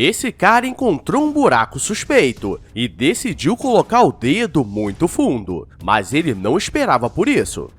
Esse cara encontrou um buraco suspeito e decidiu colocar o dedo muito fundo, mas ele não esperava por isso.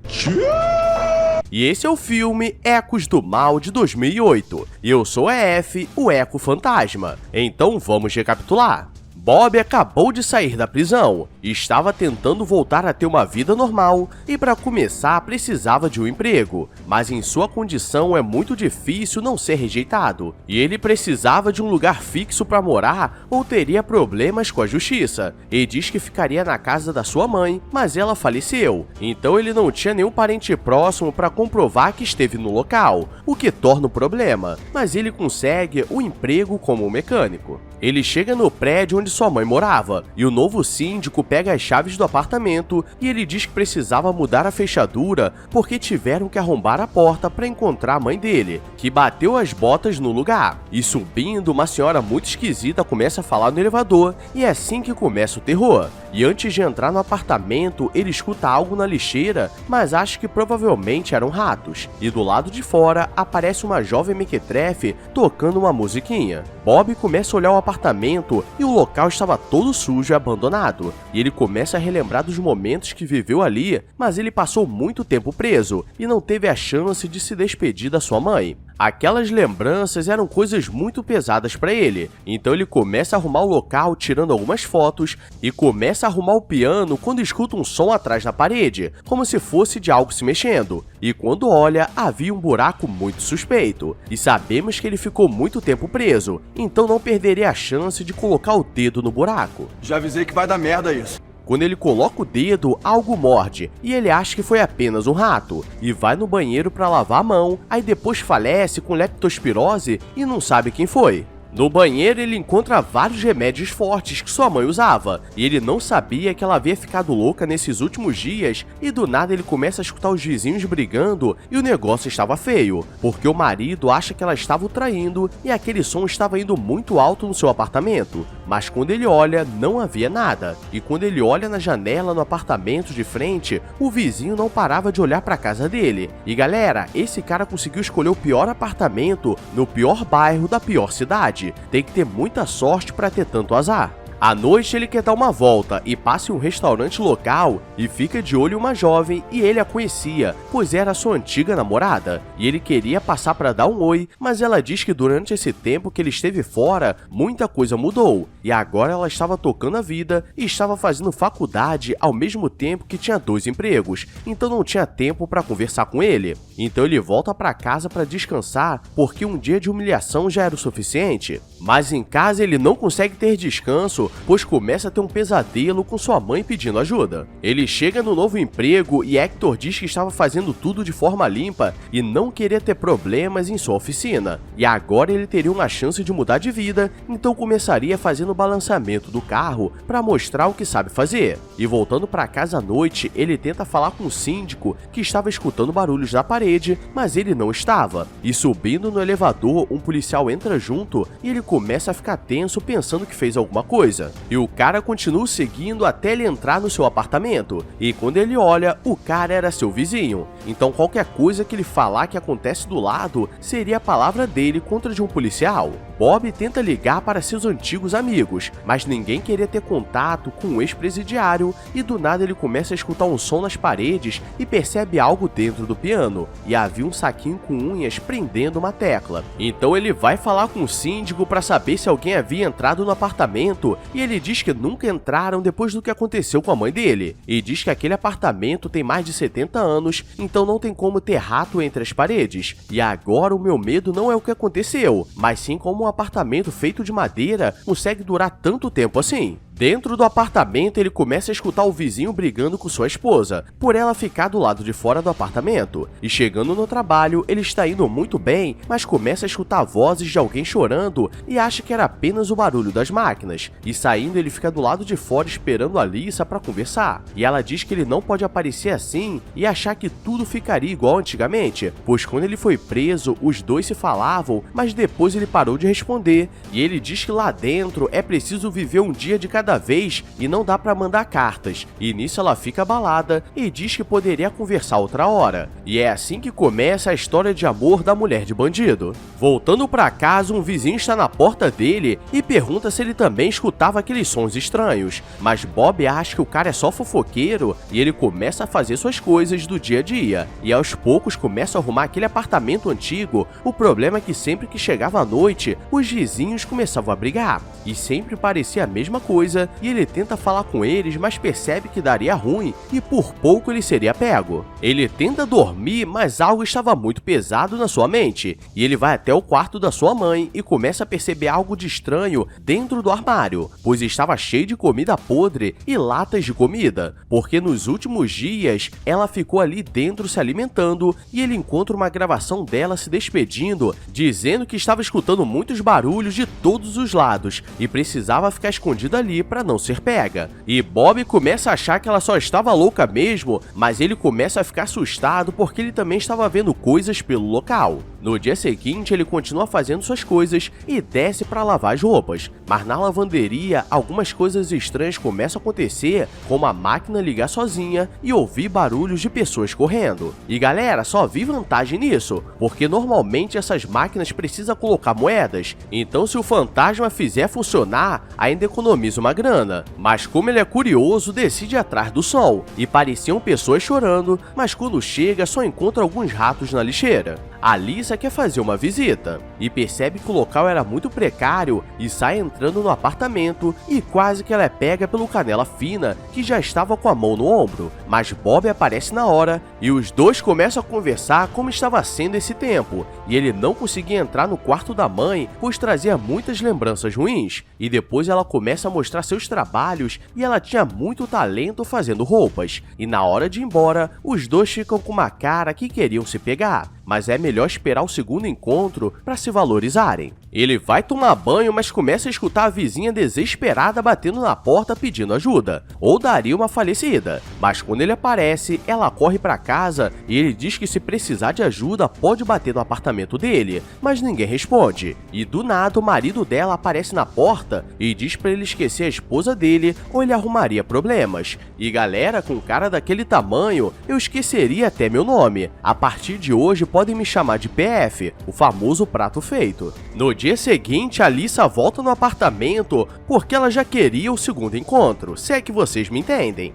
E esse é o filme Ecos do Mal de 2008. Eu sou a F, o Eco Fantasma. Então vamos recapitular. Bob acabou de sair da prisão e estava tentando voltar a ter uma vida normal e para começar precisava de um emprego, mas em sua condição é muito difícil não ser rejeitado e ele precisava de um lugar fixo para morar ou teria problemas com a justiça. E diz que ficaria na casa da sua mãe, mas ela faleceu, então ele não tinha nenhum parente próximo para comprovar que esteve no local, o que torna o problema, mas ele consegue um emprego como mecânico. Ele chega no prédio onde sua mãe morava, e o novo síndico pega as chaves do apartamento e ele diz que precisava mudar a fechadura porque tiveram que arrombar a porta para encontrar a mãe dele, que bateu as botas no lugar. E subindo, uma senhora muito esquisita começa a falar no elevador, e é assim que começa o terror. E antes de entrar no apartamento, ele escuta algo na lixeira, mas acha que provavelmente eram ratos. E do lado de fora, aparece uma jovem mequetrefe tocando uma musiquinha. Bob começa a olhar o apartamento e o local estava todo sujo e abandonado. E ele começa a relembrar dos momentos que viveu ali, mas ele passou muito tempo preso e não teve a chance de se despedir da sua mãe. Aquelas lembranças eram coisas muito pesadas para ele, então ele começa a arrumar o local tirando algumas fotos e começa a arrumar o piano quando escuta um som atrás da parede, como se fosse de algo se mexendo. E quando olha, havia um buraco muito suspeito. E sabemos que ele ficou muito tempo preso, então não perderia a chance de colocar o dedo no buraco. Já avisei que vai dar merda isso. Quando ele coloca o dedo, algo morde, e ele acha que foi apenas um rato, e vai no banheiro para lavar a mão, aí depois falece com leptospirose e não sabe quem foi. No banheiro ele encontra vários remédios fortes que sua mãe usava, e ele não sabia que ela havia ficado louca nesses últimos dias, e do nada ele começa a escutar os vizinhos brigando e o negócio estava feio, porque o marido acha que ela estava o traindo e aquele som estava indo muito alto no seu apartamento, mas quando ele olha não havia nada, e quando ele olha na janela no apartamento de frente, o vizinho não parava de olhar para a casa dele. E galera, esse cara conseguiu escolher o pior apartamento no pior bairro da pior cidade. Tem que ter muita sorte para ter tanto azar. À noite ele quer dar uma volta e passa em um restaurante local e fica de olho em uma jovem e ele a conhecia, pois era sua antiga namorada. E ele queria passar para dar um oi, mas ela diz que durante esse tempo que ele esteve fora, muita coisa mudou. E agora ela estava tocando a vida e estava fazendo faculdade ao mesmo tempo que tinha 2 empregos, então não tinha tempo para conversar com ele. Então ele volta para casa para descansar, porque um dia de humilhação já era o suficiente. Mas em casa ele não consegue ter descanso, pois começa a ter um pesadelo com sua mãe pedindo ajuda. Ele chega no novo emprego e Hector diz que estava fazendo tudo de forma limpa e não queria ter problemas em sua oficina. E agora ele teria uma chance de mudar de vida, então começaria fazendo o balanceamento do carro para mostrar o que sabe fazer. E voltando para casa à noite, ele tenta falar com o síndico que estava escutando barulhos da parede, mas ele não estava. E subindo no elevador, um policial entra junto e ele começa a ficar tenso pensando que fez alguma coisa. E o cara continua seguindo até ele entrar no seu apartamento. E quando ele olha, o cara era seu vizinho. Então qualquer coisa que ele falar que acontece do lado seria a palavra dele contra de um policial. Bob tenta ligar para seus antigos amigos, mas ninguém queria ter contato com o ex-presidiário e do nada ele começa a escutar um som nas paredes e percebe algo dentro do piano. E havia um saquinho com unhas prendendo uma tecla. Então ele vai falar com o síndico para saber se alguém havia entrado no apartamento e ele diz que nunca entraram depois do que aconteceu com a mãe dele. E diz que aquele apartamento tem mais de 70 anos, então não tem como ter rato entre as paredes. E agora o meu medo não é o que aconteceu, mas sim como um apartamento feito de madeira consegue durar tanto tempo assim. Dentro do apartamento, ele começa a escutar o vizinho brigando com sua esposa, por ela ficar do lado de fora do apartamento. E chegando no trabalho, ele está indo muito bem, mas começa a escutar vozes de alguém chorando e acha que era apenas o barulho das máquinas. E saindo, ele fica do lado de fora esperando a Lisa para conversar. E ela diz que ele não pode aparecer assim e achar que tudo ficaria igual antigamente, pois quando ele foi preso, os dois se falavam, mas depois ele parou de responder. E ele diz que lá dentro é preciso viver um dia de cada cada vez e não dá pra mandar cartas, e nisso ela fica abalada e diz que poderia conversar outra hora. E é assim que começa a história de amor da mulher de bandido. Voltando pra casa, um vizinho está na porta dele e pergunta se ele também escutava aqueles sons estranhos, mas Bob acha que o cara é só fofoqueiro e ele começa a fazer suas coisas do dia a dia, e aos poucos começa a arrumar aquele apartamento antigo. O problema é que sempre que chegava a noite, os vizinhos começavam a brigar, e sempre parecia a mesma coisa, e ele tenta falar com eles, mas percebe que daria ruim e por pouco ele seria pego. Ele tenta dormir, mas algo estava muito pesado na sua mente, e ele vai até o quarto da sua mãe e começa a perceber algo de estranho dentro do armário, pois estava cheio de comida podre e latas de comida, porque nos últimos dias ela ficou ali dentro se alimentando, e ele encontra uma gravação dela se despedindo, dizendo que estava escutando muitos barulhos de todos os lados e precisava ficar escondida ali para não ser pega. E Bob começa a achar que ela só estava louca mesmo, mas ele começa a ficar assustado porque ele também estava vendo coisas pelo local. No dia seguinte, ele continua fazendo suas coisas e desce para lavar as roupas, mas na lavanderia algumas coisas estranhas começam a acontecer, como a máquina ligar sozinha e ouvir barulhos de pessoas correndo. E galera, só vi vantagem nisso, porque normalmente essas máquinas precisam colocar moedas, então se o fantasma fizer funcionar, ainda economiza uma grana. Mas como ele é curioso, decide ir atrás do som, e pareciam pessoas chorando, mas quando chega só encontra alguns ratos na lixeira. A Lisa quer fazer uma visita e percebe que o local era muito precário e sai entrando no apartamento, e quase que ela é pega pelo Canela Fina, que já estava com a mão no ombro, mas Bob aparece na hora e os dois começam a conversar como estava sendo esse tempo, e ele não conseguia entrar no quarto da mãe pois trazia muitas lembranças ruins, e depois ela começa a mostrar seus trabalhos e ela tinha muito talento fazendo roupas, e na hora de ir embora os dois ficam com uma cara que queriam se pegar, mas é melhor esperar o segundo encontro para se valorizarem. Ele vai tomar banho, mas começa a escutar a vizinha desesperada batendo na porta pedindo ajuda, ou daria uma falecida. Mas quando ele aparece, ela corre para casa e ele diz que se precisar de ajuda pode bater no apartamento dele, mas ninguém responde. E do nada o marido dela aparece na porta e diz para ele esquecer a esposa dele ou ele arrumaria problemas. E galera, com um cara daquele tamanho, eu esqueceria até meu nome. A partir de hoje podem me chamar de PF, o famoso prato feito. No dia seguinte, a Lisa volta no apartamento porque ela já queria o segundo encontro, se é que vocês me entendem.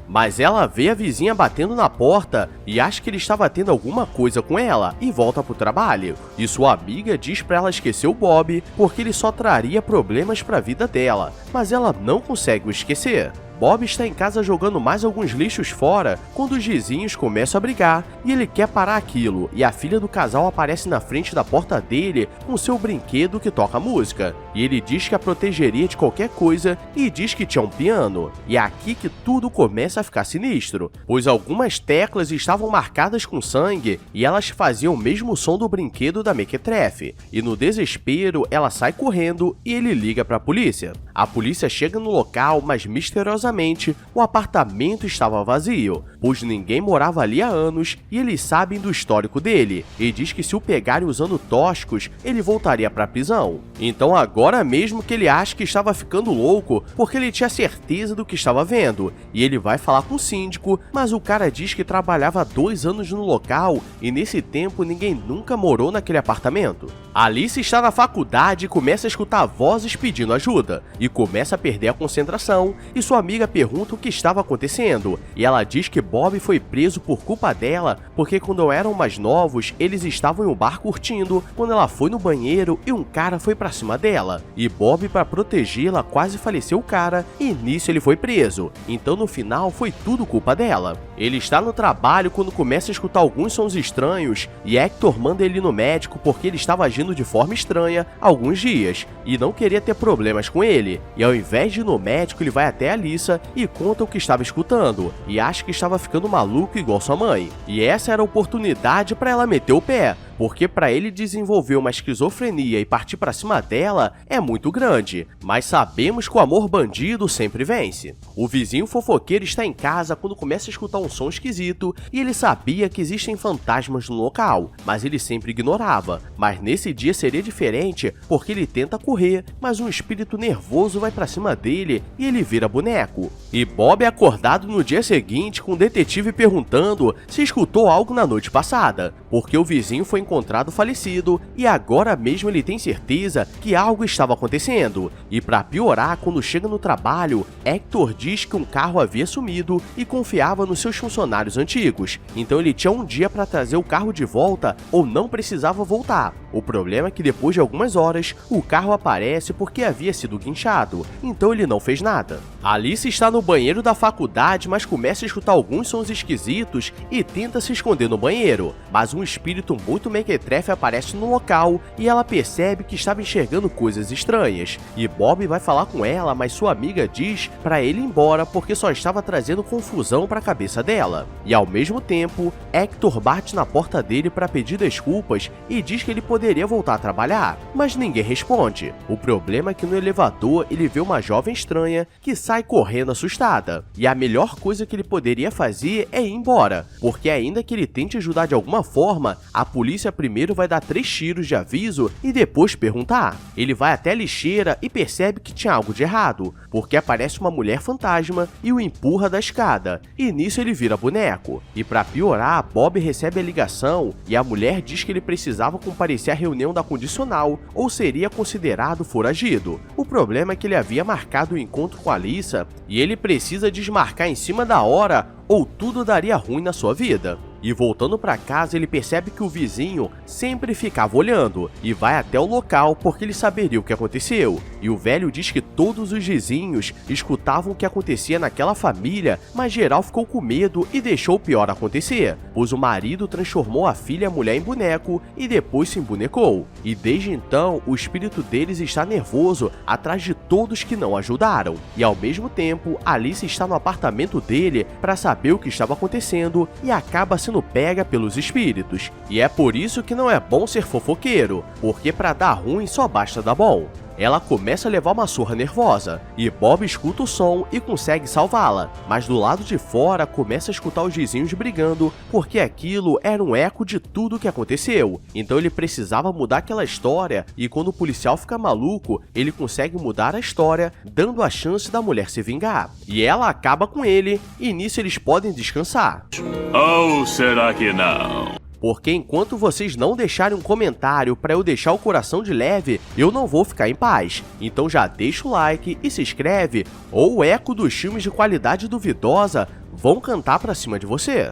Mas ela vê a vizinha batendo na porta e acha que ele estava tendo alguma coisa com ela e volta pro trabalho. E sua amiga diz pra ela esquecer o Bob porque ele só traria problemas pra vida dela, mas ela não consegue o esquecer. Bob está em casa jogando mais alguns lixos fora quando os vizinhos começam a brigar e ele quer parar aquilo, e a filha do casal aparece na frente da porta dele com seu brinquedo que toca música, e ele diz que a protegeria de qualquer coisa e diz que tinha um piano. E é aqui que tudo começa a ficar sinistro, pois algumas teclas estavam marcadas com sangue e elas faziam o mesmo som do brinquedo da Mequetrefe, e no desespero ela sai correndo e ele liga para a polícia. A polícia chega no local, mas misteriosamente o apartamento estava vazio, pois ninguém morava ali há anos e eles sabem do histórico dele, e diz que se o pegarem usando tóxicos, ele voltaria para a prisão. Então agora mesmo que ele acha que estava ficando louco, porque ele tinha certeza do que estava vendo, e ele vai falar com o síndico, mas o cara diz que trabalhava há 2 anos no local e nesse tempo ninguém nunca morou naquele apartamento. Alice está na faculdade e começa a escutar vozes pedindo ajuda, e começa a perder a concentração, e sua amiga pergunta o que estava acontecendo, e ela diz que Bob foi preso por culpa dela, porque quando eram mais novos, eles estavam em um bar curtindo, quando ela foi no banheiro e um cara foi pra cima dela, e Bob, para protegê-la, quase faleceu o cara, e nisso ele foi preso, então no final foi tudo culpa dela. Ele está no trabalho quando começa a escutar alguns sons estranhos, e Hector manda ele no médico porque ele estava agindo de forma estranha há alguns dias, e não queria ter problemas com ele, e ao invés de ir no médico, ele vai até a Lisa e conta o que estava escutando, e acha que estava ficando maluco igual sua mãe. E essa era a oportunidade para ela meter o pé, porque para ele desenvolver uma esquizofrenia e partir para cima dela é muito grande, mas sabemos que o amor bandido sempre vence. O vizinho fofoqueiro está em casa quando começa a escutar um som esquisito e ele sabia que existem fantasmas no local, mas ele sempre ignorava. Mas nesse dia seria diferente porque ele tenta correr, mas um espírito nervoso vai para cima dele e ele vira boneco. E Bob é acordado no dia seguinte com o detetive perguntando se escutou algo na noite passada, porque o vizinho foi encontrado falecido e agora mesmo ele tem certeza que algo estava acontecendo. E para piorar, quando chega no trabalho, Hector diz que um carro havia sumido e confiava nos seus funcionários antigos, então ele tinha um dia para trazer o carro de volta ou não precisava voltar. O problema é que depois de algumas horas, o carro aparece porque havia sido guinchado, então ele não fez nada. Alice está no banheiro da faculdade, mas começa a escutar alguns sons esquisitos e tenta se esconder no banheiro, mas um espírito muito mequetrefe aparece no local e ela percebe que estava enxergando coisas estranhas. E Bob vai falar com ela, mas sua amiga diz para ele ir embora porque só estava trazendo confusão para a cabeça dela. E ao mesmo tempo, Hector bate na porta dele para pedir desculpas e diz que ele poderia voltar a trabalhar, mas ninguém responde. O problema é que no elevador ele vê uma jovem estranha que sai correndo assustada, e a melhor coisa que ele poderia fazer é ir embora, porque ainda que ele tente ajudar de alguma forma, a polícia primeiro vai dar 3 tiros de aviso e depois perguntar. Ele vai até a lixeira e percebe que tinha algo de errado, porque aparece uma mulher fantasma e o empurra da escada, e nisso ele vira boneco. E para piorar, Bob recebe a ligação e a mulher diz que ele precisava comparecer à reunião da condicional ou seria considerado foragido. O problema é que ele havia marcado o encontro com a Alissa e ele precisa desmarcar em cima da hora ou tudo daria ruim na sua vida. E voltando para casa, ele percebe que o vizinho sempre ficava olhando e vai até o local porque ele saberia o que aconteceu. E o velho diz que todos os vizinhos escutavam o que acontecia naquela família, mas geral ficou com medo e deixou o pior acontecer, pois o marido transformou a filha e a mulher em boneco e depois se embonecou. E desde então, o espírito deles está nervoso atrás de todos que não ajudaram. E ao mesmo tempo, Alice está no apartamento dele para saber o que estava acontecendo e acaba sendo pega pelos espíritos. E é por isso que não é bom ser fofoqueiro, porque para dar ruim só basta dar bom. Ela começa a levar uma surra nervosa, e Bob escuta o som e consegue salvá-la, mas do lado de fora começa a escutar os vizinhos brigando, porque aquilo era um eco de tudo o que aconteceu. Então ele precisava mudar aquela história, e quando o policial fica maluco, ele consegue mudar a história, dando a chance da mulher se vingar. E ela acaba com ele, e nisso eles podem descansar. Ou será que não? Porque enquanto vocês não deixarem um comentário para eu deixar o coração de leve, eu não vou ficar em paz. Então já deixa o like e se inscreve, ou o eco dos filmes de qualidade duvidosa vão cantar pra cima de você.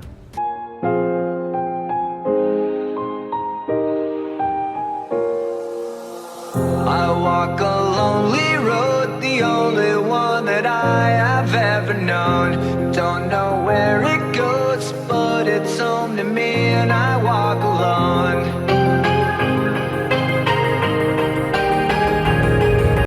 I walk a lonely road, the only one that I have ever known.